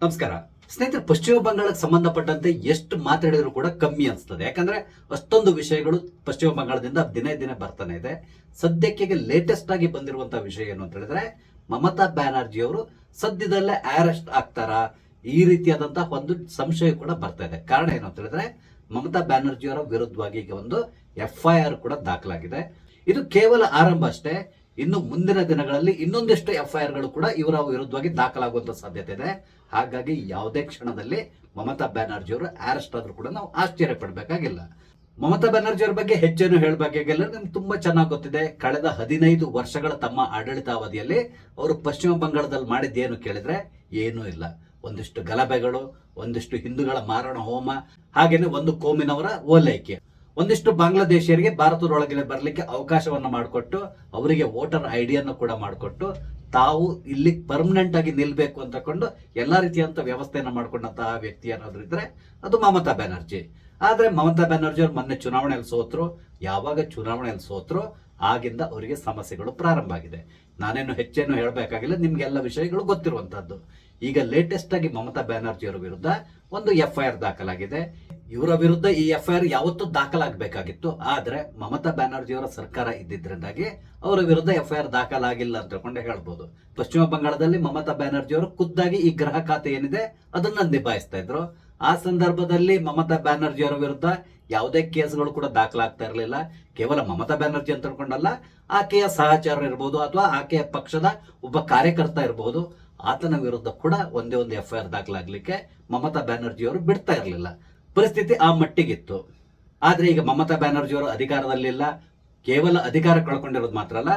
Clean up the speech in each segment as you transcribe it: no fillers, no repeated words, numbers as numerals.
ನಮಸ್ಕಾರ ಸ್ನೇಹಿತರೆ. ಪಶ್ಚಿಮ ಬಂಗಾಳಕ್ಕೆ ಸಂಬಂಧಪಟ್ಟಂತೆ ಎಷ್ಟು ಮಾತಾಡಿದ್ರು ಕೂಡ ಕಮ್ಮಿ ಅನಿಸ್ತದೆ. ಯಾಕಂದ್ರೆ ಅಷ್ಟೊಂದು ವಿಷಯಗಳು ಪಶ್ಚಿಮ ಬಂಗಾಳದಿಂದ ದಿನೇ ದಿನೇ ಬರ್ತಾನೆ ಇದೆ. ಸದ್ಯಕ್ಕೆ ಲೇಟೆಸ್ಟ್ ಆಗಿ ಬಂದಿರುವಂತಹ ವಿಷಯ ಏನು ಅಂತ ಹೇಳಿದ್ರೆ, ಮಮತಾ ಬ್ಯಾನರ್ಜಿ ಅವರು ಸದ್ಯದಲ್ಲೇ ಅರೆಸ್ಟ್ ಆಗ್ತಾರಾ, ಈ ರೀತಿಯಾದಂತಹ ಒಂದು ಸಂಶಯ ಕೂಡ ಬರ್ತಾ ಇದೆ. ಕಾರಣ ಏನು ಅಂತ ಹೇಳಿದ್ರೆ, ಮಮತಾ ಬ್ಯಾನರ್ಜಿ ಅವರ ವಿರುದ್ಧವಾಗಿ ಈಗ ಒಂದು FIR ಕೂಡ ದಾಖಲಾಗಿದೆ. ಇದು ಕೇವಲ ಆರಂಭ ಅಷ್ಟೇ. ಇನ್ನು ಮುಂದಿನ ದಿನಗಳಲ್ಲಿ ಇನ್ನೊಂದಿಷ್ಟು FIR ಗಳು ಕೂಡ ಇವರ ವಿರುದ್ಧವಾಗಿ ದಾಖಲಾಗುವಂತ ಸಾಧ್ಯತೆ ಇದೆ. ಹಾಗಾಗಿ ಯಾವುದೇ ಕ್ಷಣದಲ್ಲಿ ಮಮತಾ ಬ್ಯಾನರ್ಜಿ ಅವರು ಅರೆಸ್ಟ್ ಆದ್ರೂ ಕೂಡ ನಾವು ಆಶ್ಚರ್ಯ ಪಡಬೇಕಾಗಿಲ್ಲ. ಮಮತಾ ಬ್ಯಾನರ್ಜಿ ಅವರ ಬಗ್ಗೆ ಹೆಚ್ಚೇನು ಹೇಳಬೇಕಾಗಿಲ್ಲ, ನಿಮ್ಗೆ ತುಂಬಾ ಚೆನ್ನಾಗಿ ಗೊತ್ತಿದೆ. ಕಳೆದ 15 ವರ್ಷಗಳ ತಮ್ಮ ಆಡಳಿತಾವಧಿಯಲ್ಲಿ ಅವರು ಪಶ್ಚಿಮ ಬಂಗಾಳದಲ್ಲಿ ಮಾಡಿದ್ದೇನು ಕೇಳಿದ್ರೆ ಏನೂ ಇಲ್ಲ. ಒಂದಿಷ್ಟು ಗಲಭೆಗಳು, ಒಂದಿಷ್ಟು ಹಿಂದೂಗಳ ಮಾರಣ ಹೋಮ, ಹಾಗೇನೆ ಒಂದು ಕೋಮಿನವರ ಓಲೈಕೆ, ಒಂದಿಷ್ಟು ಬಾಂಗ್ಲಾದೇಶಿಯರಿಗೆ ಭಾರತದೊಳಗೆ ಬರಲಿಕ್ಕೆ ಅವಕಾಶವನ್ನು ಮಾಡಿಕೊಟ್ಟು ಅವರಿಗೆ ವೋಟರ್ ಐಡಿಯನ್ನು ಕೂಡ ಮಾಡಿಕೊಟ್ಟು ತಾವು ಇಲ್ಲಿ ಪರ್ಮನೆಂಟ್ ಆಗಿ ನಿಲ್ಬೇಕು ಅಂತಕೊಂಡು ಎಲ್ಲಾ ರೀತಿಯಂತ ವ್ಯವಸ್ಥೆಯನ್ನು ಮಾಡ್ಕೊಂಡಂತಹ ವ್ಯಕ್ತಿ ಏನಾದ್ರು ಇದ್ರೆ ಅದು ಮಮತಾ ಬ್ಯಾನರ್ಜಿ. ಆದ್ರೆ ಮಮತಾ ಬ್ಯಾನರ್ಜಿ ಅವರು ಮೊನ್ನೆ ಚುನಾವಣೆಯಲ್ಲಿ ಸೋತ್ರು. ಯಾವಾಗ ಚುನಾವಣೆಯಲ್ಲಿ ಸೋತ್ರು ಆಗಿಂದ ಅವರಿಗೆ ಸಮಸ್ಯೆಗಳು ಪ್ರಾರಂಭ ಆಗಿದೆ. ನಾನೇನು ಹೆಚ್ಚೇನು ಹೇಳಬೇಕಾಗಿಲ್ಲ, ನಿಮ್ಗೆಲ್ಲ ವಿಷಯಗಳು ಗೊತ್ತಿರುವಂತಹದ್ದು. ಈಗ ಲೇಟೆಸ್ಟ್ ಆಗಿ ಮಮತಾ ಬ್ಯಾನರ್ಜಿ ಅವರ ವಿರುದ್ಧ ಒಂದು FIR ದಾಖಲಾಗಿದೆ. ಇವರ ವಿರುದ್ಧ ಈ FIR ಯಾವತ್ತೂ ದಾಖಲಾಗಬೇಕಾಗಿತ್ತು. ಆದ್ರೆ ಮಮತಾ ಬ್ಯಾನರ್ಜಿ ಅವರ ಸರ್ಕಾರ ಇದ್ದಿದ್ರಿಂದಾಗಿ ಅವರ ವಿರುದ್ಧ FIR ದಾಖಲಾಗಿಲ್ಲ ಅಂತ ತಿಳ್ಕೊಂಡೆ ಹೇಳ್ಬೋದು. ಪಶ್ಚಿಮ ಬಂಗಾಳದಲ್ಲಿ ಮಮತಾ ಬ್ಯಾನರ್ಜಿ ಅವರು ಖುದ್ದಾಗಿ ಈ ಗೃಹ ಖಾತೆ ಏನಿದೆ ಅದನ್ನ ನಿಭಾಯಿಸ್ತಾ ಇದ್ರು. ಆ ಸಂದರ್ಭದಲ್ಲಿ ಮಮತಾ ಬ್ಯಾನರ್ಜಿ ಅವರ ವಿರುದ್ಧ ಯಾವುದೇ ಕೇಸ್ಗಳು ಕೂಡ ದಾಖಲಾಗ್ತಾ ಇರಲಿಲ್ಲ. ಕೇವಲ ಮಮತಾ ಬ್ಯಾನರ್ಜಿ ಅಂತ ತಿಳ್ಕೊಂಡಲ್ಲ, ಆಕೆಯ ಸಹಚರ ಇರಬಹುದು ಅಥವಾ ಆಕೆಯ ಪಕ್ಷದ ಒಬ್ಬ ಕಾರ್ಯಕರ್ತ ಇರಬಹುದು, ಆತನ ವಿರುದ್ಧ ಕೂಡ ಒಂದೇ ಒಂದು FIR ದಾಖಲಾಗ್ಲಿಕ್ಕೆ ಮಮತಾ ಬ್ಯಾನರ್ಜಿ ಅವರು ಬಿಡ್ತಾ ಇರಲಿಲ್ಲ. ಪರಿಸ್ಥಿತಿ ಆ ಮಟ್ಟಿಗಿತ್ತು. ಆದ್ರೆ ಈಗ ಮಮತಾ ಬ್ಯಾನರ್ಜಿ ಅವರು ಅಧಿಕಾರದಲ್ಲಿಲ್ಲ. ಕೇವಲ ಅಧಿಕಾರ ಕಳ್ಕೊಂಡಿರೋದು ಮಾತ್ರ ಅಲ್ಲ,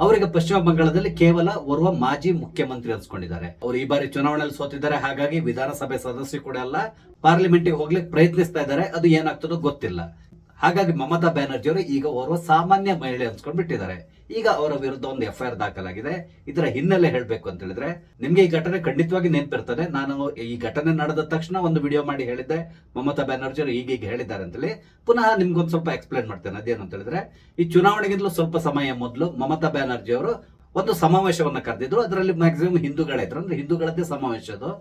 ಅವರಿಗೆ ಪಶ್ಚಿಮ ಬಂಗಾಳದಲ್ಲಿ ಕೇವಲ ಓರ್ವ ಮಾಜಿ ಮುಖ್ಯಮಂತ್ರಿ ಅನ್ಸ್ಕೊಂಡಿದ್ದಾರೆ. ಅವರು ಈ ಬಾರಿ ಚುನಾವಣೆಯಲ್ಲಿ ಸೋತಿದ್ದಾರೆ. ಹಾಗಾಗಿ ವಿಧಾನಸಭೆ ಸದಸ್ಯ ಕೂಡ ಅಲ್ಲ, ಪಾರ್ಲಿಮೆಂಟ್ಗೆ ಹೋಗ್ಲಿಕ್ಕೆ ಪ್ರಯತ್ನಿಸ್ತಾ ಇದ್ದಾರೆ. ಅದು ಏನಾಗ್ತದೋ ಗೊತ್ತಿಲ್ಲ. ಹಾಗಾಗಿ ಮಮತಾ ಬ್ಯಾನರ್ಜಿ ಅವರು ಈಗ ಓರ್ವ ಸಾಮಾನ್ಯ ಮಹಿಳೆ ಅನ್ಸ್ಕೊಂಡ್ ಬಿಟ್ಟಿದ್ದಾರೆ. ಈಗ ಅವರ ವಿರುದ್ಧ ಒಂದು FIR ದಾಖಲಾಗಿದೆ. ಇದರ ಹಿನ್ನೆಲೆ ಹೇಳ್ಬೇಕು ಅಂತ ಹೇಳಿದ್ರೆ, ನಿಮ್ಗೆ ಈ ಘಟನೆ ಖಂಡಿತವಾಗಿ ನೆನಪಿರ್ತದೆ. ನಾನು ಈ ಘಟನೆ ನಡೆದ ತಕ್ಷಣ ಒಂದು ವಿಡಿಯೋ ಮಾಡಿ ಹೇಳಿದ್ದೆ, ಮಮತಾ ಬ್ಯಾನರ್ಜಿ ಅವರು ಈಗೀಗ ಹೇಳಿದ್ದಾರೆ ಅಂತೇಳಿ. ಪುನಃ ನಿಮ್ಗೊಂದು ಸ್ವಲ್ಪ ಎಕ್ಸ್ಪ್ಲೇನ್ ಮಾಡ್ತೇನೆ. ಅದೇನು ಅಂತ ಹೇಳಿದ್ರೆ, ಈ ಚುನಾವಣೆಗಿಂತಲೂ ಸ್ವಲ್ಪ ಸಮಯ ಮೊದಲು ಮಮತಾ ಬ್ಯಾನರ್ಜಿ ಅವರು ಒಂದು ಸಮಾವೇಶವನ್ನ ಕರೆದಿದ್ರು. ಅದರಲ್ಲಿ ಮ್ಯಾಕ್ಸಿಮಮ್ ಹಿಂದೂಗಳಿದ್ರು, ಅಂದ್ರೆ ಹಿಂದೂಗಳದ್ದೇ ಸಮಾವೇಶ ಅದು.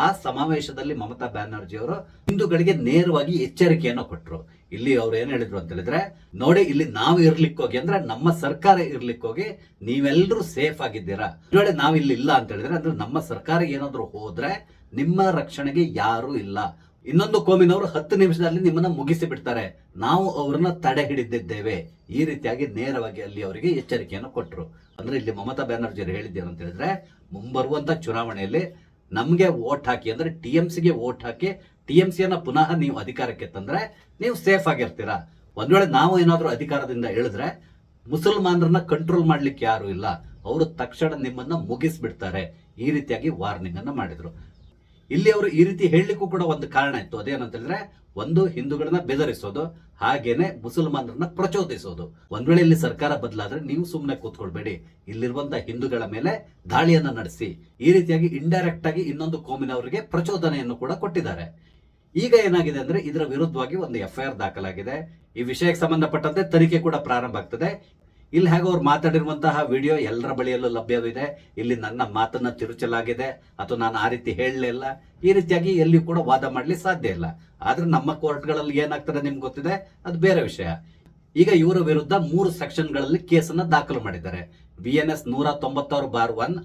ಆ ಸಮಾವೇಶದಲ್ಲಿ ಮಮತಾ ಬ್ಯಾನರ್ಜಿ ಅವರು ಹಿಂದೂಗಳಿಗೆ ನೇರವಾಗಿ ಎಚ್ಚರಿಕೆಯನ್ನು ಕೊಟ್ಟರು. ಇಲ್ಲಿ ಅವ್ರು ಏನ್ ಹೇಳಿದ್ರು ಅಂತ ಹೇಳಿದ್ರೆ, ನೋಡಿ ಇಲ್ಲಿ ನಾವು ಇರ್ಲಿಕ್ಕೆ ಹೋಗಿ, ಅಂದ್ರೆ ನಮ್ಮ ಸರ್ಕಾರ ಇರ್ಲಿಕ್ಕೆ ಹೋಗಿ ನೀವೆಲ್ಲರೂ ಸೇಫ್ ಆಗಿದ್ದೀರಾ. ನೋಡಿ ನಾವ್ ಇಲ್ಲಿ ಇಲ್ಲ ಅಂತ ಹೇಳಿದ್ರೆ, ಅಂದ್ರೆ ನಮ್ಮ ಸರ್ಕಾರ ಏನಾದ್ರು ಹೋದ್ರೆ ನಿಮ್ಮ ರಕ್ಷಣೆಗೆ ಯಾರು ಇಲ್ಲ. ಇನ್ನೊಂದು ಕೋಮಿನವರು 10 ನಿಮಿಷದಲ್ಲಿ ನಿಮ್ಮನ್ನ ಮುಗಿಸಿ ಬಿಡ್ತಾರೆ. ನಾವು ಅವ್ರನ್ನ ತಡೆ ಹಿಡಿದಿದ್ದೇವೆ. ಈ ರೀತಿಯಾಗಿ ನೇರವಾಗಿ ಅಲ್ಲಿ ಅವರಿಗೆ ಎಚ್ಚರಿಕೆಯನ್ನು ಕೊಟ್ಟರು. ಅಂದ್ರೆ ಇಲ್ಲಿ ಮಮತಾ ಬ್ಯಾನರ್ಜಿ ಅವರು ಹೇಳಿದ್ದೇನು ಅಂತ ಹೇಳಿದ್ರೆ, ಮುಂಬರುವಂತ ಚುನಾವಣೆಯಲ್ಲಿ ನಮ್ಗೆ ವೋಟ್ ಹಾಕಿ, ಅಂದ್ರೆ TMCಗೆ ವೋಟ್ ಹಾಕಿ TMCಯನ್ನ ಪುನಃ ನೀವು ಅಧಿಕಾರಕ್ಕೆ ತಂದ್ರೆ ನೀವು ಸೇಫ್ ಆಗಿರ್ತೀರಾ. ಒಂದ್ ವೇಳೆ ನಾವು ಏನಾದ್ರೂ ಅಧಿಕಾರದಿಂದ ಇಳಿದ್ರೆ ಮುಸಲ್ಮಾನರನ್ನ ಕಂಟ್ರೋಲ್ ಮಾಡ್ಲಿಕ್ಕೆ ಯಾರು ಇಲ್ಲ, ಅವರು ತಕ್ಷಣ ನಿಮ್ಮನ್ನ ಮುಗಿಸ್ಬಿಡ್ತಾರೆ. ಈ ರೀತಿಯಾಗಿ ವಾರ್ನಿಂಗ್ ಅನ್ನ ಮಾಡಿದ್ರು. ಇಲ್ಲಿ ಅವರು ಈ ರೀತಿ ಹೇಳಲಿಕ್ಕೂ ಕೂಡ ಒಂದು ಕಾರಣ ಇತ್ತು. ಅದೇನಂತ ಹೇಳಿದ್ರೆ, ಒಂದು ಹಿಂದೂಗಳನ್ನ ಬೆದರಿಸೋದು, ಹಾಗೇನೆ ಮುಸಲ್ಮಾನರನ್ನ ಪ್ರಚೋದಿಸೋದು. ಒಂದ್ ವೇಳೆ ಇಲ್ಲಿ ಸರ್ಕಾರ ಬದಲಾದ್ರೆ ನೀವು ಸುಮ್ಮನೆ ಕೂತ್ಕೊಳ್ಬೇಡಿ, ಇಲ್ಲಿರುವಂತಹ ಹಿಂದೂಗಳ ಮೇಲೆ ದಾಳಿಯನ್ನ ನಡೆಸಿ. ಈ ರೀತಿಯಾಗಿ ಇಂಡೈರೆಕ್ಟ್ ಆಗಿ ಇನ್ನೊಂದು ಕೋಮಿನವರಿಗೆ ಪ್ರಚೋದನೆಯನ್ನು ಕೂಡ ಕೊಟ್ಟಿದ್ದಾರೆ. ಈಗ ಏನಾಗಿದೆ ಅಂದ್ರೆ, ಇದರ ವಿರುದ್ಧವಾಗಿ ಒಂದು FIR ದಾಖಲಾಗಿದೆ. ಈ ವಿಷಯಕ್ಕೆ ಸಂಬಂಧಪಟ್ಟಂತೆ ತನಿಖೆ ಕೂಡ ಪ್ರಾರಂಭ ಆಗ್ತದೆ. ಇಲ್ಲಿ ಹೇಗೆ ಅವ್ರು ಮಾತಾಡಿರುವಂತಹ ವಿಡಿಯೋ ಎಲ್ಲರ ಬಳಿಯಲ್ಲೂ ಲಭ್ಯವಿದೆ. ಇಲ್ಲಿ ನನ್ನ ಮಾತನ್ನ ತಿರುಚಲಾಗಿದೆ ಅಥವಾ ನಾನು ಆ ರೀತಿ ಹೇಳಲಿಲ್ಲ, ಈ ರೀತಿಯಾಗಿ ಎಲ್ಲಿ ಕೂಡ ವಾದ ಮಾಡ್ಲಿ ಸಾಧ್ಯ ಇಲ್ಲ. ಆದ್ರೆ ನಮ್ಮ ಕೋರ್ಟ್ಗಳಲ್ಲಿ ಏನಾಗ್ತದೆ ನಿಮ್ಗೆ ಗೊತ್ತಿದೆ, ಅದು ಬೇರೆ ವಿಷಯ. ಈಗ ಇವರ ವಿರುದ್ಧ 3 ಸೆಕ್ಷನ್ಗಳಲ್ಲಿ ಕೇಸನ್ನ ದಾಖಲು ಮಾಡಿದ್ದಾರೆ. BNS 196/1,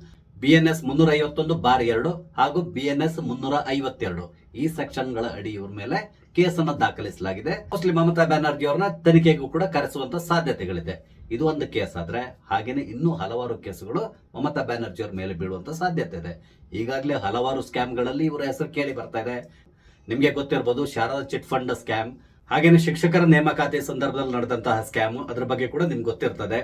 BNS 351/2 ಹಾಗೂ BNS 352. ಈ ಸೆಕ್ಷನ್ಗಳ ಅಡಿ ಇವ್ರ ಮೇಲೆ ಕೇಸನ್ನ ದಾಖಲಿಸಲಾಗಿದೆ. ಮೋಸ್ಟ್ಲಿ ಮಮತಾ ಬ್ಯಾನರ್ಜಿ ಅವರನ್ನ ತನಿಖೆಗೂ ಕೂಡ ಕರೆಸುವಂತ ಸಾಧ್ಯತೆಗಳಿದೆ. ಇದು ಒಂದು ಕೇಸ್ ಆದ್ರೆ, ಹಾಗೇನೆ ಇನ್ನೂ ಹಲವಾರು ಕೇಸುಗಳು ಮಮತಾ ಬ್ಯಾನರ್ಜಿ ಅವರ ಮೇಲೆ ಬೀಳುವಂತ ಸಾಧ್ಯತೆ ಇದೆ. ಈಗಾಗಲೇ ಹಲವಾರು ಸ್ಕ್ಯಾಮ್ಗಳಲ್ಲಿ ಇವರ ಹೆಸರು ಕೇಳಿ ಬರ್ತಾ ಇದೆ. ನಿಮ್ಗೆ ಗೊತ್ತಿರಬಹುದು ಶಾರದಾ ಚಿಟ್ ಫಂಡ್ ಸ್ಕ್ಯಾಮ್, ಹಾಗೇನೆ ಶಿಕ್ಷಕರ ನೇಮಕಾತಿ ಸಂದರ್ಭದಲ್ಲಿ ನಡೆದಂತಹ ಸ್ಕ್ಯಾಮ್, ಅದ್ರ ಬಗ್ಗೆ ಕೂಡ ನಿಮ್ಗೆ ಗೊತ್ತಿರ್ತದೆ.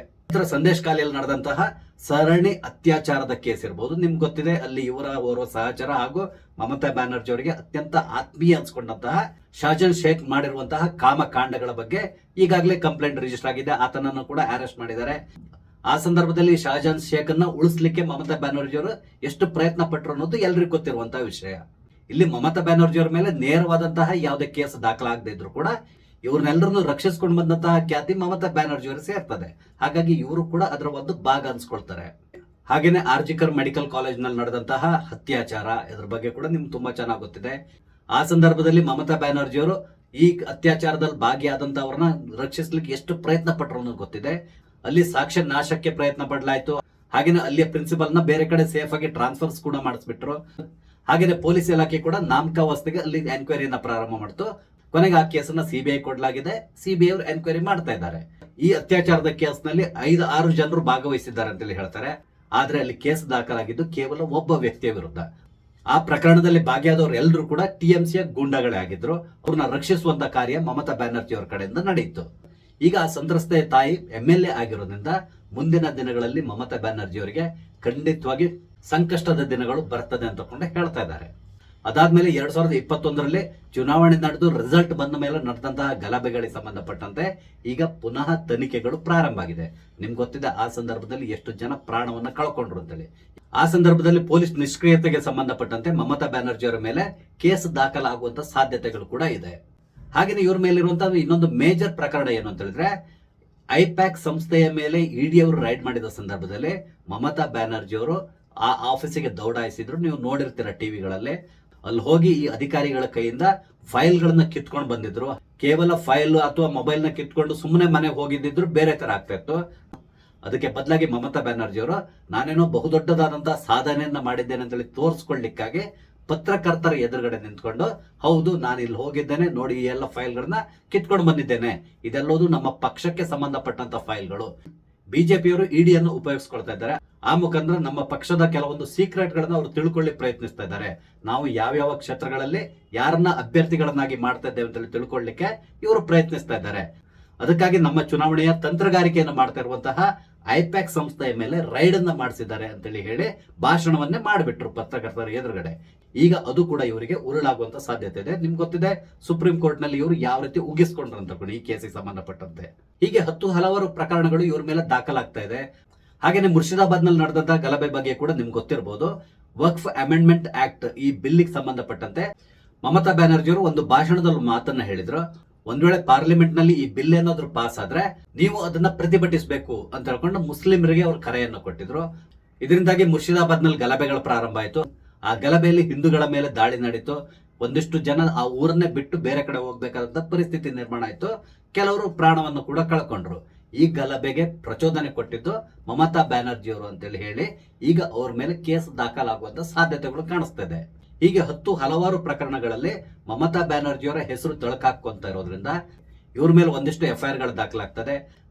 ಸಂದೇಶ್ ಕಾಲಿಯಲ್ಲಿ ನಡೆದಂತಹ ಸರಣಿ ಅತ್ಯಾಚಾರದ ಕೇಸ್ ಇರಬಹುದು, ನಿಮ್ಗೆ ಗೊತ್ತಿದೆ. ಅಲ್ಲಿ ಇವರ ಓರ್ವ ಸಹಚರ ಹಾಗೂ ಮಮತಾ ಬ್ಯಾನರ್ಜಿ ಅವರಿಗೆ ಅತ್ಯಂತ ಆತ್ಮೀಯ ಅನ್ಸ್ಕೊಂಡಂತಹ ಶಾಜನ್ ಶೇಖ್ ಮಾಡಿರುವಂತಹ ಕಾಮಕಾಂಡಗಳ ಬಗ್ಗೆ ಈಗಾಗಲೇ ಕಂಪ್ಲೇಂಟ್ ರಿಜಿಸ್ಟರ್ ಆಗಿದೆ. ಆತನನ್ನು ಕೂಡ ಅರೆಸ್ಟ್ ಮಾಡಿದ್ದಾರೆ. ಆ ಸಂದರ್ಭದಲ್ಲಿ ಶಾಜನ್ ಶೇಖ್ ಅನ್ನ ಉಳಿಸ್ಲಿಕ್ಕೆ ಮಮತಾ ಬ್ಯಾನರ್ಜಿ ಅವರು ಎಷ್ಟು ಪ್ರಯತ್ನ ಪಟ್ಟರು ಅನ್ನೋದು ಎಲ್ರಿಗೂ ಗೊತ್ತಿರುವಂತಹ ವಿಷಯ. ಇಲ್ಲಿ ಮಮತಾ ಬ್ಯಾನರ್ಜಿ ಅವರ ಮೇಲೆ ನೇರವಾದಂತಹ ಯಾವುದೇ ಕೇಸ್ ದಾಖಲಾಗದೇ ಇದ್ರು ಕೂಡ ಇವ್ರನ್ನೆಲ್ಲರನ್ನು ರಕ್ಷಿಸಿಕೊಂಡು ಬಂದಂತಹ ಖ್ಯಾತಿ ಮಮತಾ ಬ್ಯಾನರ್ಜಿ ಅವರು ಸೇರ್ತದೆ. ಹಾಗಾಗಿ ಇವರು ಕೂಡ ಅದರ ಒಂದು ಭಾಗ ಅನ್ಸ್ಕೊಳ್ತಾರೆ. ಹಾಗೇನೆ ಆರ್ಜಿಕರ್ ಮೆಡಿಕಲ್ ಕಾಲೇಜ್ ನಲ್ಲಿ ನಡೆದಂತಹ ಅತ್ಯಾಚಾರ, ಇದ್ರ ಬಗ್ಗೆ ಕೂಡ ನಿಮ್ಗೆ ತುಂಬಾ ಚೆನ್ನಾಗಿ ಗೊತ್ತಿದೆ. ಆ ಸಂದರ್ಭದಲ್ಲಿ ಮಮತಾ ಬ್ಯಾನರ್ಜಿ ಅವರು ಈ ಅತ್ಯಾಚಾರದಲ್ಲಿ ಭಾಗಿಯಾದಂತವ್ರನ್ನ ರಕ್ಷಿಸ್ಲಿಕ್ಕೆ ಎಷ್ಟು ಪ್ರಯತ್ನ ಪಟ್ಟರು ಅನ್ನೋದು ಗೊತ್ತಿದೆ. ಅಲ್ಲಿ ಸಾಕ್ಷ್ಯ ನಾಶಕ್ಕೆ ಪ್ರಯತ್ನ ಪಡಲಾಯ್ತು. ಹಾಗೇನೆ ಅಲ್ಲಿಯ ಪ್ರಿನ್ಸಿಪಲ್ ನ ಬೇರೆ ಕಡೆ ಸೇಫ್ ಆಗಿ ಟ್ರಾನ್ಸ್ಫರ್ಸ್ ಕೂಡ ಮಾಡಿಸ್ಬಿಟ್ರು. ಹಾಗೇನೆ ಪೊಲೀಸ್ ಇಲಾಖೆ ಕೂಡ ನಾಮಕಾವಸ್ಥೆಗೆ ಅಲ್ಲಿ ಎನ್ಕ್ವೈರಿಯನ್ನ ಪ್ರಾರಂಭ ಮಾಡ್ತು. ಕೊನೆಗೆ ಆ ಕೇಸನ್ನ ಸಿಬಿಐ ಕೊಡ್ಲಾಗಿದೆ. ಸಿಬಿಐ ಅವರು ಎನ್ಕ್ವೈರಿ ಮಾಡ್ತಾ ಇದ್ದಾರೆ. ಈ ಅತ್ಯಾಚಾರದ ಕೇಸ್ನಲ್ಲಿ 5-6 ಜನರು ಭಾಗವಹಿಸಿದ್ದಾರೆ ಅಂತೇಳಿ ಹೇಳ್ತಾರೆ. ಆದ್ರೆ ಅಲ್ಲಿ ಕೇಸ್ ದಾಖಲಾಗಿದ್ದು ಕೇವಲ ಒಬ್ಬ ವ್ಯಕ್ತಿಯ ವಿರುದ್ಧ. ಆ ಪ್ರಕರಣದಲ್ಲಿ ಭಾಗಿಯಾದವರು ಎಲ್ಲರೂ ಕೂಡ ಟಿಎಂಸಿಯ ಗೂಂಡಾಗಳೇ ಆಗಿದ್ರು. ಅವ್ರನ್ನ ರಕ್ಷಿಸುವಂತ ಕಾರ್ಯ ಮಮತಾ ಬ್ಯಾನರ್ಜಿ ಅವರ ಕಡೆಯಿಂದ ನಡೆಯಿತು. ಈಗ ಆ ಸಂತ್ರಸ್ತೆಯ ತಾಯಿ MLA ಆಗಿರೋದ್ರಿಂದ ಮುಂದಿನ ದಿನಗಳಲ್ಲಿ ಮಮತಾ ಬ್ಯಾನರ್ಜಿ ಅವರಿಗೆ ಖಂಡಿತವಾಗಿ ಸಂಕಷ್ಟದ ದಿನಗಳು ಬರ್ತದೆ ಅಂತಕೊಂಡು ಹೇಳ್ತಾ ಇದ್ದಾರೆ. ಅದಾದ್ಮೇಲೆ 2021ರಲ್ಲಿ ಚುನಾವಣೆ ನಡೆದು ರಿಸಲ್ಟ್ ಬಂದ ಮೇಲೆ ನಡೆದಂತಹ ಗಲಭೆಗಳಿಗೆ ಸಂಬಂಧಪಟ್ಟಂತೆ ಈಗ ಪುನಃ ತನಿಖೆಗಳು ಪ್ರಾರಂಭ ಆಗಿದೆ. ನಿಮ್ಗೆ ಗೊತ್ತಿದೆ ಆ ಸಂದರ್ಭದಲ್ಲಿ ಎಷ್ಟು ಜನ ಪ್ರಾಣವನ್ನ ಕಳ್ಕೊಂಡ್ರು ಅಂತೇಳಿ. ಆ ಸಂದರ್ಭದಲ್ಲಿ ಪೊಲೀಸ್ ನಿಷ್ಕ್ರಿಯತೆಗೆ ಸಂಬಂಧಪಟ್ಟಂತೆ ಮಮತಾ ಬ್ಯಾನರ್ಜಿ ಅವರ ಮೇಲೆ ಕೇಸ್ ದಾಖಲಾಗುವಂತ ಸಾಧ್ಯತೆಗಳು ಕೂಡ ಇದೆ. ಹಾಗೆಯೇ ಇವ್ರ ಮೇಲೆ ಇರುವಂತಹ ಇನ್ನೊಂದು ಮೇಜರ್ ಪ್ರಕರಣ ಏನು ಅಂತ ಹೇಳಿದ್ರೆ, ಐಪ್ಯಾಕ್ ಸಂಸ್ಥೆಯ ಮೇಲೆ ಇಡಿ ಅವರು ರೈಡ್ ಮಾಡಿದ ಸಂದರ್ಭದಲ್ಲಿ ಮಮತಾ ಬ್ಯಾನರ್ಜಿ ಅವರು ಆ ಆಫೀಸಿಗೆ ದೌಡಾಯಿಸಿದ್ರು. ನೀವು ನೋಡಿರ್ತೀರ ಟಿವಿಗಳಲ್ಲಿ. ಅಲ್ಲಿ ಹೋಗಿ ಈ ಅಧಿಕಾರಿಗಳ ಕೈಯಿಂದ ಫೈಲ್ಗಳನ್ನ ಕಿತ್ಕೊಂಡು ಬಂದಿದ್ರು. ಕೇವಲ ಫೈಲ್ ಅಥವಾ ಮೊಬೈಲ್ ನ ಕಿತ್ಕೊಂಡು ಸುಮ್ಮನೆ ಮನೆಗೆ ಹೋಗಿದ್ದಿದ್ರು ಬೇರೆ ತರ ಆಗ್ತಾ ಇತ್ತು. ಅದಕ್ಕೆ ಬದಲಾಗಿ ಮಮತಾ ಬ್ಯಾನರ್ಜಿ ಅವರು ನಾನೇನೋ ಬಹುದೊಡ್ಡದಾದಂತಹ ಸಾಧನೆಯನ್ನ ಮಾಡಿದ್ದೇನೆ ಅಂತೇಳಿ ತೋರಿಸ್ಕೊಳ್ಳಿಕ್ಕಾಗಿ ಪತ್ರಕರ್ತರ ಎದುರುಗಡೆ ನಿಂತ್ಕೊಂಡು, ಹೌದು ನಾನು ಇಲ್ಲಿ ಹೋಗಿದ್ದೇನೆ ನೋಡಿ, ಈ ಎಲ್ಲ ಫೈಲ್ಗಳನ್ನ ಕಿತ್ಕೊಂಡು ಬಂದಿದ್ದೇನೆ, ಇದೆಲ್ಲೋದು ನಮ್ಮ ಪಕ್ಷಕ್ಕೆ ಸಂಬಂಧಪಟ್ಟಂತ ಫೈಲ್ಗಳು. ಬಿಜೆಪಿಯವರು ಇಡಿಯನ್ನು ಉಪಯೋಗಿಸ್ಕೊಳ್ತಾ ಇದ್ದಾರೆ. ಆ ಮುಖಾಂತರ ನಮ್ಮ ಪಕ್ಷದ ಕೆಲವೊಂದು ಸೀಕ್ರೆಟ್ ಗಳನ್ನ ಅವರು ತಿಳ್ಕೊಳ್ಳಿ ಪ್ರಯತ್ನಿಸ್ತಾ ಇದ್ದಾರೆ. ನಾವು ಯಾವ್ಯಾವ ಕ್ಷೇತ್ರಗಳಲ್ಲಿ ಯಾರನ್ನ ಅಭ್ಯರ್ಥಿಗಳನ್ನಾಗಿ ಮಾಡ್ತಾ ಇದ್ದೇವೆ ಅಂತ ತಿಳ್ಕೊಳ್ಳಿಕ್ಕೆ ಇವರು ಪ್ರಯತ್ನಿಸ್ತಾ ಇದ್ದಾರೆ. ಅದಕ್ಕಾಗಿ ನಮ್ಮ ಚುನಾವಣೆಯ ತಂತ್ರಗಾರಿಕೆಯನ್ನು ಮಾಡ್ತಾ ಇರುವಂತಹ ಐಪ್ಯಾಕ್ ಸಂಸ್ಥೆಯ ಮೇಲೆ ರೈಡ್ ಅನ್ನ ಮಾಡಿಸಿದ್ದಾರೆ ಅಂತೇಳಿ ಹೇಳಿ ಭಾಷಣವನ್ನೇ ಮಾಡಿಬಿಟ್ರು ಪತ್ರಕರ್ತರ ಎದುರುಗಡೆ. ಈಗ ಅದು ಕೂಡ ಇವರಿಗೆ ಉರುಳಾಗುವಂತ ಸಾಧ್ಯತೆ ಇದೆ. ನಿಮ್ಗೆ ಗೊತ್ತಿದೆ ಸುಪ್ರೀಂ ಕೋರ್ಟ್ ನಲ್ಲಿ ಇವರು ಯಾವ ರೀತಿ ಉಗಿಸ್ಕೊಂಡ್ರು ಅಂತ ಈ ಕೇಸಿಗೆ ಸಂಬಂಧಪಟ್ಟಂತೆ. ಹೀಗೆ ಹಲವಾರು ಪ್ರಕರಣಗಳು ಇವ್ರ ಮೇಲೆ ದಾಖಲಾಗ್ತಾ ಇದೆ. ಹಾಗೇನೆ ಮುರ್ಷಿದಾಬಾದ್ ನಲ್ಲಿ ನಡೆದಂತಹ ಗಲಭೆ ಬಗ್ಗೆ ಕೂಡ ನಿಮ್ಗೆ ಗೊತ್ತಿರಬಹುದು. ವಕ್ಫ್ ಅಮೆಂಡ್ಮೆಂಟ್ ಆಕ್ಟ್ ಈ ಬಿಲ್ಗೆ ಸಂಬಂಧಪಟ್ಟಂತೆ ಮಮತಾ ಬ್ಯಾನರ್ಜಿ ಅವರು ಒಂದು ಭಾಷಣದಲ್ಲಿ ಮಾತನ್ನ ಹೇಳಿದ್ರು. ಒಂದ್ ವೇಳೆ ಪಾರ್ಲಿಮೆಂಟ್ ನಲ್ಲಿ ಈ ಬಿಲ್ ಏನಾದ್ರೂ ಪಾಸ್ ಆದ್ರೆ ನೀವು ಅದನ್ನ ಪ್ರತಿಭಟಿಸಬೇಕು ಅಂತ ಹೇಳ್ಕೊಂಡು ಮುಸ್ಲಿಮರಿಗೆ ಅವರು ಕರೆಯನ್ನು ಕೊಟ್ಟಿದ್ರು. ಇದರಿಂದಾಗಿ ಮುರ್ಷಿದಾಬಾದ್ ನಲ್ಲಿ ಗಲಭೆಗಳು ಪ್ರಾರಂಭ ಆಯಿತು. ಆ ಗಲಭೆಯಲ್ಲಿ ಹಿಂದೂಗಳ ಮೇಲೆ ದಾಳಿ ನಡೀತು. ಒಂದಿಷ್ಟು ಜನ ಆ ಊರನ್ನೇ ಬಿಟ್ಟು ಬೇರೆ ಕಡೆ ಹೋಗ್ಬೇಕಾದಂತ ಪರಿಸ್ಥಿತಿ ನಿರ್ಮಾಣ ಆಯ್ತು. ಕೆಲವರು ಪ್ರಾಣವನ್ನು ಕೂಡ ಕಳ್ಕೊಂಡ್ರು. ಈ ಗಲಭೆಗೆ ಪ್ರಚೋದನೆ ಕೊಟ್ಟಿದ್ದು ಮಮತಾ ಬ್ಯಾನರ್ಜಿ ಅವರು ಅಂತೇಳಿ ಹೇಳಿ ಈಗ ಅವ್ರ ಮೇಲೆ ಕೇಸ್ ದಾಖಲಾಗುವಂತ ಸಾಧ್ಯತೆಗಳು ಕಾಣಿಸ್ತಾ ಇದೆ. ಹೀಗೆ ಹಲವಾರು ಪ್ರಕರಣಗಳಲ್ಲಿ ಮಮತಾ ಬ್ಯಾನರ್ಜಿ ಅವರ ಹೆಸರು ತಳಕಾಕೊಂತ ಇರೋದ್ರಿಂದ ಇವ್ರ ಮೇಲೆ ಒಂದಿಷ್ಟು FIR ಗಳು ದಾಖಲಾಗ್ತದೆ.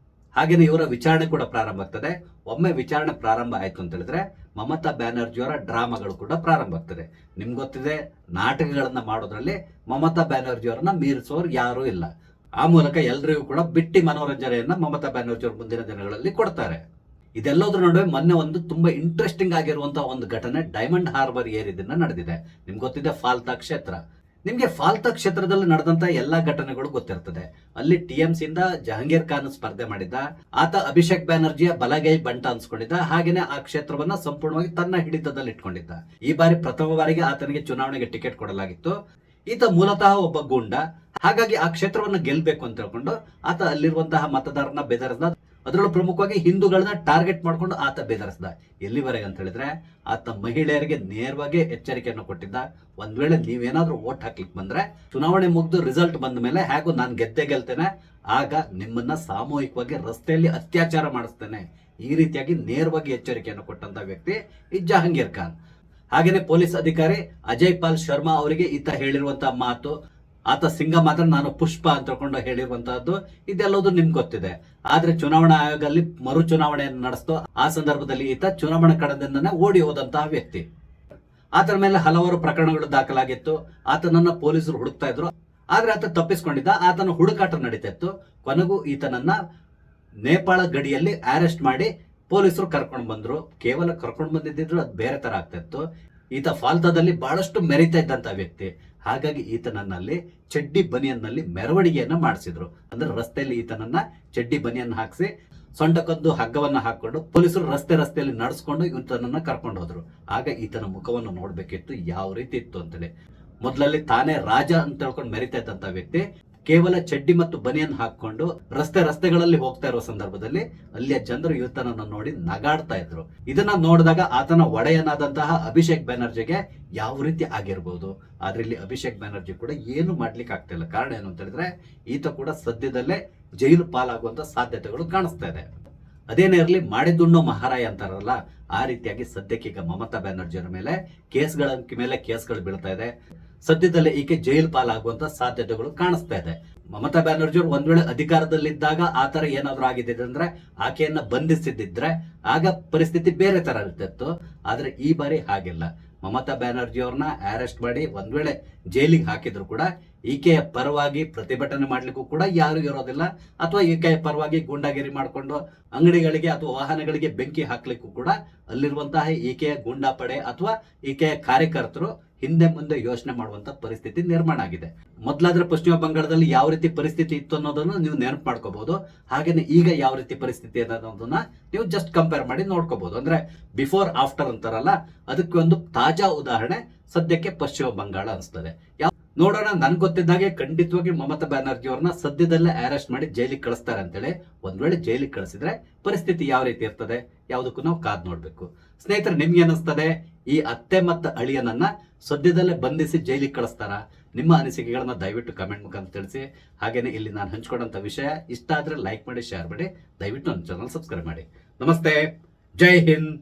ಹಾಗೇನೆ ಇವರ ವಿಚಾರಣೆ ಕೂಡ ಪ್ರಾರಂಭ ಆಗ್ತದೆ. ಒಮ್ಮೆ ವಿಚಾರಣೆ ಪ್ರಾರಂಭ ಆಯ್ತು ಅಂತ ಹೇಳಿದ್ರೆ ಮಮತಾ ಬ್ಯಾನರ್ಜಿ ಅವರ ಡ್ರಾಮಾಗಳು ಕೂಡ ಪ್ರಾರಂಭ ಆಗ್ತದೆ. ನಿಮ್ಗೆ ಗೊತ್ತಿದೆ ನಾಟಕಗಳನ್ನ ಮಾಡೋದ್ರಲ್ಲಿ ಮಮತಾ ಬ್ಯಾನರ್ಜಿ ಅವರನ್ನ ಮೀರಿಸೋರು ಯಾರೂ ಇಲ್ಲ. ಆ ಮೂಲಕ ಎಲ್ರಿಗೂ ಕೂಡ ಬಿಟ್ಟಿ ಮನೋರಂಜನೆಯನ್ನ ಮಮತಾ ಬ್ಯಾನರ್ಜಿ ಅವರು ಮುಂದಿನ ದಿನಗಳಲ್ಲಿ ಕೊಡ್ತಾರೆ. ಇದೆಲ್ಲದರ ನಡುವೆ ಮೊನ್ನೆ ಒಂದು ತುಂಬಾ ಇಂಟ್ರೆಸ್ಟಿಂಗ್ ಆಗಿರುವಂತಹ ಒಂದು ಘಟನೆ ಡೈಮಂಡ್ ಹಾರ್ಬರ್ ಏರಿಯಾದಿಂದ ನಡೆದಿದೆ. ನಿಮ್ಗೆ ಗೊತ್ತಿದೆ ಫಾಲ್ತಾ ಕ್ಷೇತ್ರ. ನಿಮ್ಗೆ ಫಾಲ್ತಾ ಕ್ಷೇತ್ರದಲ್ಲಿ ನಡೆದಂತ ಎಲ್ಲಾ ಘಟನೆಗಳು ಗೊತ್ತಿರ್ತದೆ. ಅಲ್ಲಿ TMC ಇಂದ ಜಹಾಂಗೀರ್ ಖಾನ್ ಸ್ಪರ್ಧೆ ಮಾಡಿದ್ದ. ಆತ ಅಭಿಷೇಕ್ ಬ್ಯಾನರ್ಜಿಯ ಬಲಗೈ ಬಂಟ ಅನ್ಸ್ಕೊಂಡಿದ್ದ. ಹಾಗೇನೆ ಆ ಕ್ಷೇತ್ರವನ್ನ ಸಂಪೂರ್ಣವಾಗಿ ತನ್ನ ಹಿಡಿತದಲ್ಲಿ ಇಟ್ಕೊಂಡಿದ್ದ. ಈ ಬಾರಿ ಪ್ರಥಮ ಬಾರಿಗೆ ಆತನಿಗೆ ಚುನಾವಣೆಗೆ ಟಿಕೆಟ್ ಕೊಡಲಾಗಿತ್ತು. ಈತ ಮೂಲತಃ ಒಬ್ಬ ಗೂಂಡ. ಹಾಗಾಗಿ ಆ ಕ್ಷೇತ್ರವನ್ನು ಗೆಲ್ಬೇಕು ಅಂತ ಹೇಳ್ಕೊಂಡು ಆತ ಅಲ್ಲಿರುವಂತಹ ಮತದಾರನ ಬೆದರಿಸಿದ. ಅದರಲ್ಲೂ ಪ್ರಮುಖವಾಗಿ ಹಿಂದೂಗಳನ್ನ ಟಾರ್ಗೆಟ್ ಮಾಡ್ಕೊಂಡು ಆತ ಬೆದರಿಸಿದ. ಎಲ್ಲಿವರೆಗೆ ಅಂತ ಹೇಳಿದ್ರೆ ಆತ ಮಹಿಳೆಯರಿಗೆ ನೇರವಾಗಿ ಎಚ್ಚರಿಕೆಯನ್ನು ಕೊಟ್ಟಿದ್ದ. ಒಂದ್ ವೇಳೆ ನೀವೇನಾದ್ರೂ ವೋಟ್ ಹಾಕ್ಲಿಕ್ಕೆ ಬಂದ್ರೆ ಚುನಾವಣೆ ಮುಗಿದು ರಿಸಲ್ಟ್ ಬಂದ ಮೇಲೆ ಹೇಗೂ ನಾನು ಗೆಲ್ತೇನೆ, ಆಗ ನಿಮ್ಮನ್ನ ಸಾಮೂಹಿಕವಾಗಿ ರಸ್ತೆಯಲ್ಲಿ ಅತ್ಯಾಚಾರ ಮಾಡಿಸ್ತೇನೆ, ಈ ರೀತಿಯಾಗಿ ನೇರವಾಗಿ ಎಚ್ಚರಿಕೆಯನ್ನು ಕೊಟ್ಟಂತ ವ್ಯಕ್ತಿ ಈ ಜಹಾಂಗೀರ್ ಖಾನ್. ಹಾಗೇನೆ ಪೊಲೀಸ್ ಅಧಿಕಾರಿ ಅಜಯ್ ಪಾಲ್ ಶರ್ಮಾ ಅವರಿಗೆ ಈತ ಹೇಳಿರುವಂತಹ ಮಾತು, ಆತ ಸಿಂಗ ಮಾತ್ರ ನಾನು ಪುಷ್ಪ ಅಂತ ಹೇಳ್ಕೊಂಡು ಹೇಳಿರುವಂತಹದ್ದು, ಇದೆಲ್ಲದು ನಿಮ್ಗೆ ಗೊತ್ತಿದೆ. ಆದ್ರೆ ಚುನಾವಣಾ ಆಯೋಗ ಅಲ್ಲಿ ಮರು ಚುನಾವಣೆಯನ್ನು ನಡೆಸ್ತು. ಆ ಸಂದರ್ಭದಲ್ಲಿ ಈತ ಚುನಾವಣಾ ಕಣದಿಂದನೇ ಓಡಿ ಹೋದಂತಹ ವ್ಯಕ್ತಿ. ಆತನ ಮೇಲೆ ಹಲವಾರು ಪ್ರಕರಣಗಳು ದಾಖಲಾಗಿತ್ತು. ಆತನನ್ನ ಪೊಲೀಸರು ಹುಡುಕ್ತಾ ಇದ್ರು. ಆದ್ರೆ ಆತ ತಪ್ಪಿಸ್ಕೊಂಡಿದ್ದ. ಆತನ ಹುಡುಕಾಟ ನಡೀತಾ ಇತ್ತು. ಕೊನೆಗೂ ಈತನನ್ನ ನೇಪಾಳ ಗಡಿಯಲ್ಲಿ ಅರೆಸ್ಟ್ ಮಾಡಿ ಪೊಲೀಸರು ಕರ್ಕೊಂಡು ಬಂದ್ರು. ಕೇವಲ ಕರ್ಕೊಂಡು ಬಂದಿದ್ರು ಅದು ಬೇರೆ ತರ ಆಗ್ತಾ ಇತ್ತು. ಈತ ಫಾಲ್ತಾದಲ್ಲಿ ಬಹಳಷ್ಟು ಮೆರಿತಾ ಇದ್ದಂತ ವ್ಯಕ್ತಿ. ಹಾಗಾಗಿ ಈತನನ್ನಲ್ಲಿ ಚಡ್ಡಿ ಬನಿಯನ್ನಲ್ಲಿ ಮೆರವಣಿಗೆಯನ್ನ ಮಾಡಿಸಿದ್ರು. ಅಂದ್ರೆ ರಸ್ತೆಯಲ್ಲಿ ಈತನನ್ನ ಚಡ್ಡಿ ಬನಿಯನ್ನ ಹಾಕಿಸಿ ಸೊಂಟಕ್ಕೊಂದು ಹಗ್ಗವನ್ನ ಹಾಕೊಂಡು ಪೊಲೀಸರು ರಸ್ತೆಯಲ್ಲಿ ನಡೆಸ್ಕೊಂಡು ಈತನನ್ನ ಕರ್ಕೊಂಡು ಹೋದ್ರು. ಆಗ ಈತನ ಮುಖವನ್ನು ನೋಡ್ಬೇಕಿತ್ತು ಯಾವ ರೀತಿ ಇತ್ತು ಅಂತೇಳಿ. ಮೊದಲಲ್ಲಿ ತಾನೇ ರಾಜ ಅಂತ ಹೇಳ್ಕೊಂಡು ಮೆರಿತಾ ಇದ್ದಂತ ವ್ಯಕ್ತಿ ಕೇವಲ ಚಡ್ಡಿ ಮತ್ತು ಬನಿಯನ್ ಹಾಕೊಂಡು ರಸ್ತೆಗಳಲ್ಲಿ ಹೋಗ್ತಾ ಇರೋ ಸಂದರ್ಭದಲ್ಲಿ ಅಲ್ಲಿಯ ಜನರು ಈತನನ್ನು ನೋಡಿ ನಗಾಡ್ತಾ ಇದ್ರು. ಇದನ್ನ ನೋಡಿದಾಗ ಆತನ ಒಡೆಯನಾದಂತಹ ಅಭಿಷೇಕ್ ಬ್ಯಾನರ್ಜಿಗೆ ಯಾವ ರೀತಿ ಆಗಿರ್ಬೋದು. ಆದ್ರೆ ಇಲ್ಲಿ ಅಭಿಷೇಕ್ ಬ್ಯಾನರ್ಜಿ ಕೂಡ ಏನು ಮಾಡ್ಲಿಕ್ಕೆ ಆಗ್ತಿಲ್ಲ. ಕಾರಣ ಏನು ಅಂತ ಹೇಳಿದ್ರೆ ಈತ ಕೂಡ ಸದ್ಯದಲ್ಲೇ ಜೈಲು ಪಾಲಾಗುವಂತ ಸಾಧ್ಯತೆಗಳು ಕಾಣಿಸ್ತಾ ಇದೆ. ಅದೇನೇ ಇರಲಿ, ಮಾಡಿದ್ದುಣ್ಣೋ ಮಹಾರಾಯ ಅಂತಾರಲ್ಲ, ಆ ರೀತಿಯಾಗಿ ಸದ್ಯಕ್ಕೆ ಈಗ ಮಮತಾ ಬ್ಯಾನರ್ಜಿಯವರ ಮೇಲೆ ಕೇಸ್ಗಳು ಬೀಳ್ತಾ ಇದೆ. ಸದ್ಯದಲ್ಲೇ ಈಕೆ ಜೈಲು ಪಾಲಾಗುವಂತ ಸಾಧ್ಯತೆಗಳು ಕಾಣಿಸ್ತಾ ಇದೆ. ಮಮತಾ ಬ್ಯಾನರ್ಜಿ ಅವರು ಒಂದ್ ವೇಳೆ ಅಧಿಕಾರದಲ್ಲಿದ್ದಾಗ ಆತರ ಏನಾದ್ರು ಆಗಿದೆ ಅಂದ್ರೆ ಆಕೆಯನ್ನ ಬಂಧಿಸಿದ್ರೆ ಆಗ ಪರಿಸ್ಥಿತಿ ಬೇರೆ ತರ ಇರ್ತಿತ್ತು. ಆದ್ರೆ ಈ ಬಾರಿ ಹಾಗಿಲ್ಲ. ಮಮತಾ ಬ್ಯಾನರ್ಜಿ ಅವ್ರನ್ನ ಅರೆಸ್ಟ್ ಮಾಡಿ ಒಂದ್ ವೇಳೆ ಜೈಲಿಗೆ ಹಾಕಿದ್ರು ಕೂಡ ಈಕೆಯ ಪರವಾಗಿ ಪ್ರತಿಭಟನೆ ಮಾಡ್ಲಿಕ್ಕೂ ಕೂಡ ಯಾರು ಇರೋದಿಲ್ಲ, ಅಥವಾ ಈಕೆಯ ಪರವಾಗಿ ಗೂಂಡಾಗಿರಿ ಮಾಡಿಕೊಂಡು ಅಂಗಡಿಗಳಿಗೆ ಅಥವಾ ವಾಹನಗಳಿಗೆ ಬೆಂಕಿ ಹಾಕ್ಲಿಕ್ಕೂ ಕೂಡ ಅಲ್ಲಿರುವಂತಹ ಈಕೆಯ ಗೂಂಡಾ ಪಡೆ ಅಥವಾ ಈಕೆಯ ಕಾರ್ಯಕರ್ತರು ಹಿಂದೆ ಮುಂದೆ ಯೋಚನೆ ಮಾಡುವಂತ ಪರಿಸ್ಥಿತಿ ನಿರ್ಮಾಣ ಆಗಿದೆ. ಮೊದಲಾದ್ರೆ ಪಶ್ಚಿಮ ಬಂಗಾಳದಲ್ಲಿ ಯಾವ ರೀತಿ ಪರಿಸ್ಥಿತಿ ಇತ್ತು ಅನ್ನೋದನ್ನ ನೀವು ನೆನಪು ಮಾಡ್ಕೋಬಹುದು. ಹಾಗೇನೆ ಈಗ ಯಾವ ರೀತಿ ಪರಿಸ್ಥಿತಿ ಇದೆ ಅನ್ನೋದನ್ನ ನೀವು ಜಸ್ಟ್ ಕಂಪೇರ್ ಮಾಡಿ ನೋಡ್ಕೋಬಹುದು. ಅಂದ್ರೆ ಬಿಫೋರ್ ಆಫ್ಟರ್ ಅಂತಾರಲ್ಲ, ಅದಕ್ಕೆ ಒಂದು ತಾಜಾ ಉದಾಹರಣೆ ಸದ್ಯಕ್ಕೆ ಪಶ್ಚಿಮ ಬಂಗಾಳ ಅನಿಸ್ತದೆ. ನೋಡೋಣ. ನನ್ ಗೊತ್ತಿದ್ದಾಗೆ ಖಂಡಿತವಾಗಿ ಮಮತಾ ಬ್ಯಾನರ್ಜಿ ಅವ್ರನ್ನ ಸದ್ಯದಲ್ಲೇ ಅರೆಸ್ಟ್ ಮಾಡಿ ಜೈಲಿಗೆ ಕಳಿಸ್ತಾರೆ ಅಂತೇಳಿ. ಒಂದ್ ವೇಳೆ ಜೈಲಿಗೆ ಕಳಿಸಿದ್ರೆ ಪರಿಸ್ಥಿತಿ ಯಾವ ರೀತಿ ಇರ್ತದೆ, ಯಾವುದಕ್ಕೂ ನಾವು ಕಾದ್ ನೋಡ್ಬೇಕು. ಸ್ನೇಹಿತರೆ, ನಿಮ್ಗೆ ಅನಿಸ್ತದೆ ಈ ಅತ್ತೆ ಮತ್ತು ಅಳಿಯನನ್ನ ಸದ್ಯದಲ್ಲೇ ಬಂಧಿಸಿ ಜೈಲಿಗೆ ಕಳಿಸ್ತಾರ? ನಿಮ್ಮ ಅನಿಸಿಕೆಗಳನ್ನ ದಯವಿಟ್ಟು ಕಮೆಂಟ್ ಮುಖಾಂತರ ತಿಳಿಸಿ. ಹಾಗೇನೆ ಇಲ್ಲಿ ನಾನು ಹಂಚ್ಕೊಂಡಂತ ವಿಷಯ ಇಷ್ಟ ಆದ್ರೆ ಲೈಕ್ ಮಾಡಿ, ಶೇರ್ ಮಾಡಿ, ದಯವಿಟ್ಟು ನನ್ನ ಚಾನಲ್ ಸಬ್ಸ್ಕ್ರೈಬ್ ಮಾಡಿ. ನಮಸ್ತೆ, ಜೈ ಹಿಂದ್.